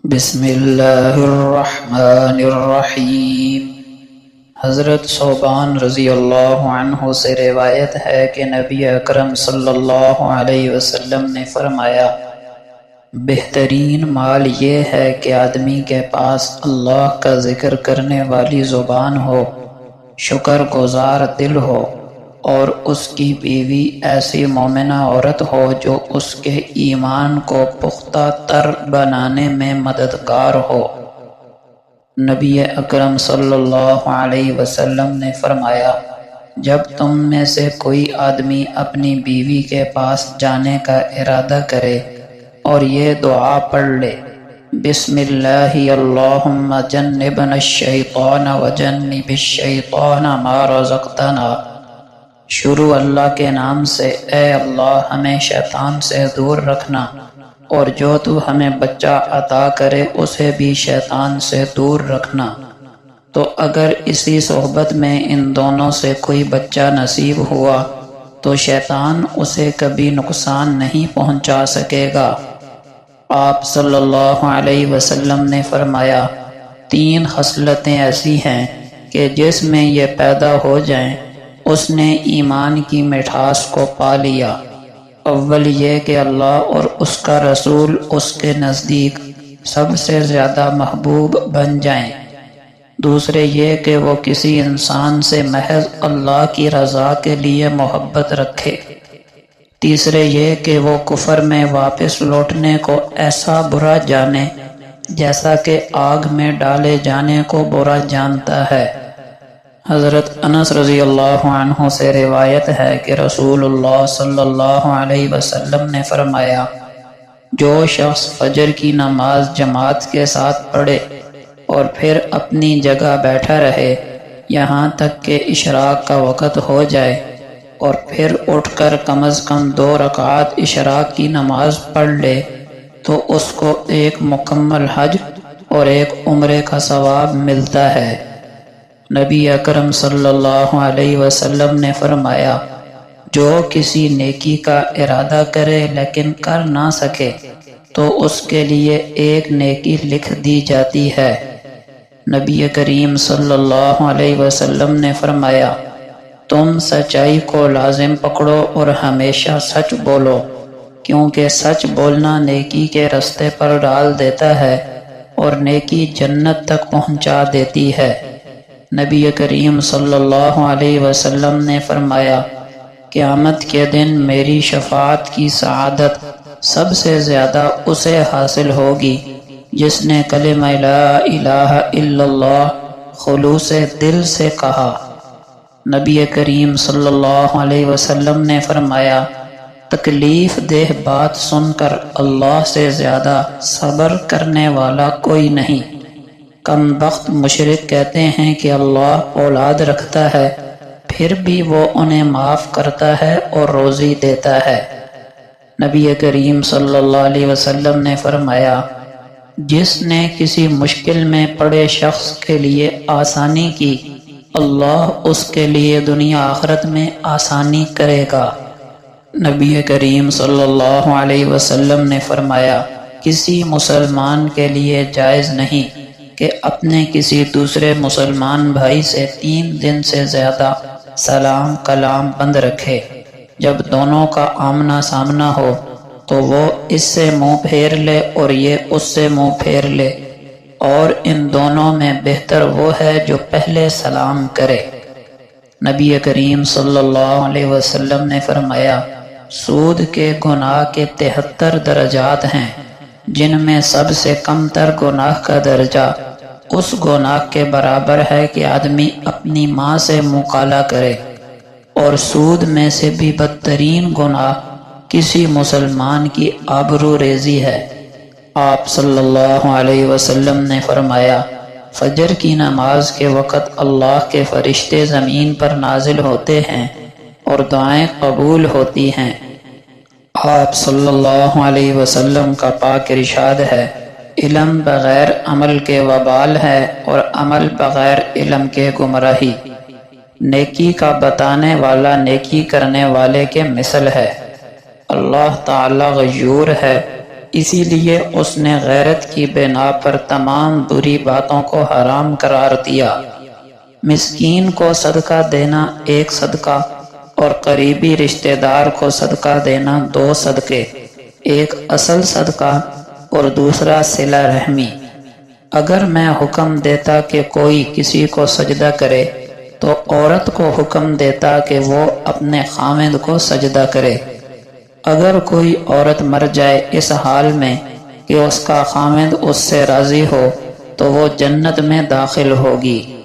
بسم اللہ الرحمن الرحیم۔ حضرت ثوبان رضی اللہ عنہ سے روایت ہے کہ نبی اکرم صلی اللہ علیہ وسلم نے فرمایا، بہترین مال یہ ہے کہ آدمی کے پاس اللہ کا ذکر کرنے والی زبان ہو، شکر گزار دل ہو، اور اس کی بیوی ایسی مومنہ عورت ہو جو اس کے ایمان کو پختہ تر بنانے میں مددگار ہو۔ نبی اکرم صلی اللہ علیہ وسلم نے فرمایا، جب تم میں سے کوئی آدمی اپنی بیوی کے پاس جانے کا ارادہ کرے اور یہ دعا پڑھ لے، بسم اللہ اللہم جنبنا الشیطان وجنب الشیطان ما رزقتنا، شروع اللہ کے نام سے، اے اللہ ہمیں شیطان سے دور رکھنا، اور جو تو ہمیں بچہ عطا کرے اسے بھی شیطان سے دور رکھنا۔ تو اگر اسی صحبت میں ان دونوں سے کوئی بچہ نصیب ہوا تو شیطان اسے کبھی نقصان نہیں پہنچا سکے گا۔ آپ صلی اللہ علیہ وسلم نے فرمایا، 3 خصلتیں ایسی ہیں کہ جس میں یہ پیدا ہو جائیں اس نے ایمان کی مٹھاس کو پا لیا۔ اول یہ کہ اللہ اور اس کا رسول اس کے نزدیک سب سے زیادہ محبوب بن جائیں۔ دوسرے یہ کہ وہ کسی انسان سے محض اللہ کی رضا کے لیے محبت رکھے۔ تیسرے یہ کہ وہ کفر میں واپس لوٹنے کو ایسا برا جانے جیسا کہ آگ میں ڈالے جانے کو برا جانتا ہے۔ حضرت انس رضی اللہ عنہ سے روایت ہے کہ رسول اللہ صلی اللہ علیہ وسلم نے فرمایا، جو شخص فجر کی نماز جماعت کے ساتھ پڑھے اور پھر اپنی جگہ بیٹھا رہے یہاں تک کہ اشراق کا وقت ہو جائے اور پھر اٹھ کر کم از کم 2 رکعات اشراق کی نماز پڑھ لے تو اس کو ایک مکمل حج اور ایک عمرے کا ثواب ملتا ہے۔ نبی اکرم صلی اللہ علیہ وسلم نے فرمایا، جو کسی نیکی کا ارادہ کرے لیکن کر نہ سکے تو اس کے لیے ایک نیکی لکھ دی جاتی ہے۔ نبی کریم صلی اللہ علیہ وسلم نے فرمایا، تم سچائی کو لازم پکڑو اور ہمیشہ سچ بولو، کیونکہ سچ بولنا نیکی کے رستے پر ڈال دیتا ہے اور نیکی جنت تک پہنچا دیتی ہے۔ نبی کریم صلی اللہ علیہ وسلم نے فرمایا، قیامت کے دن میری شفاعت کی سعادت سب سے زیادہ اسے حاصل ہوگی جس نے کلمہ لا الہ الا اللہ خلوص دل سے کہا۔ نبی کریم صلی اللہ علیہ وسلم نے فرمایا، تکلیف دہ بات سن کر اللہ سے زیادہ صبر کرنے والا کوئی نہیں۔ کم بخت مشرک کہتے ہیں کہ اللہ اولاد رکھتا ہے پھر بھی وہ انہیں معاف کرتا ہے اور روزی دیتا ہے۔ نبی کریم صلی اللہ علیہ وسلم نے فرمایا، جس نے کسی مشکل میں پڑے شخص کے لیے آسانی کی اللہ اس کے لیے دنیا آخرت میں آسانی کرے گا۔ نبی کریم صلی اللہ علیہ وسلم نے فرمایا، کسی مسلمان کے لیے جائز نہیں کہ اپنے کسی دوسرے مسلمان بھائی سے 3 دن سے زیادہ سلام کلام بند رکھے۔ جب دونوں کا آمنا سامنا ہو تو وہ اس سے منہ پھیر لے اور یہ اس سے منہ پھیر لے، اور ان دونوں میں بہتر وہ ہے جو پہلے سلام کرے۔ نبی کریم صلی اللہ علیہ وسلم نے فرمایا، سود کے گناہ کے 73 درجات ہیں، جن میں سب سے کم تر گناہ کا درجہ اس گناہ کے برابر ہے کہ آدمی اپنی ماں سے مقالہ کرے، اور سود میں سے بھی بدترین گناہ کسی مسلمان کی آبرو ریزی ہے۔ آپ صلی اللہ علیہ وسلم نے فرمایا، فجر کی نماز کے وقت اللہ کے فرشتے زمین پر نازل ہوتے ہیں اور دعائیں قبول ہوتی ہیں۔ آپ صلی اللہ علیہ وسلم کا پاک ارشاد ہے، علم بغیر عمل کے وبال ہے اور عمل بغیر علم کے گمراہی۔ نیکی کا بتانے والا نیکی کرنے والے کے مثل ہے۔ اللہ تعالی غیور ہے اسی لیے اس نے غیرت کی بنا پر تمام بری باتوں کو حرام قرار دیا۔ مسکین کو صدقہ دینا ایک صدقہ اور قریبی رشتہ دار کو صدقہ دینا دو صدقے، ایک اصل صدقہ اور دوسرا صلہ رحمی۔ اگر میں حکم دیتا کہ کوئی کسی کو سجدہ کرے تو عورت کو حکم دیتا کہ وہ اپنے خاوند کو سجدہ کرے۔ اگر کوئی عورت مر جائے اس حال میں کہ اس کا خاوند اس سے راضی ہو تو وہ جنت میں داخل ہوگی۔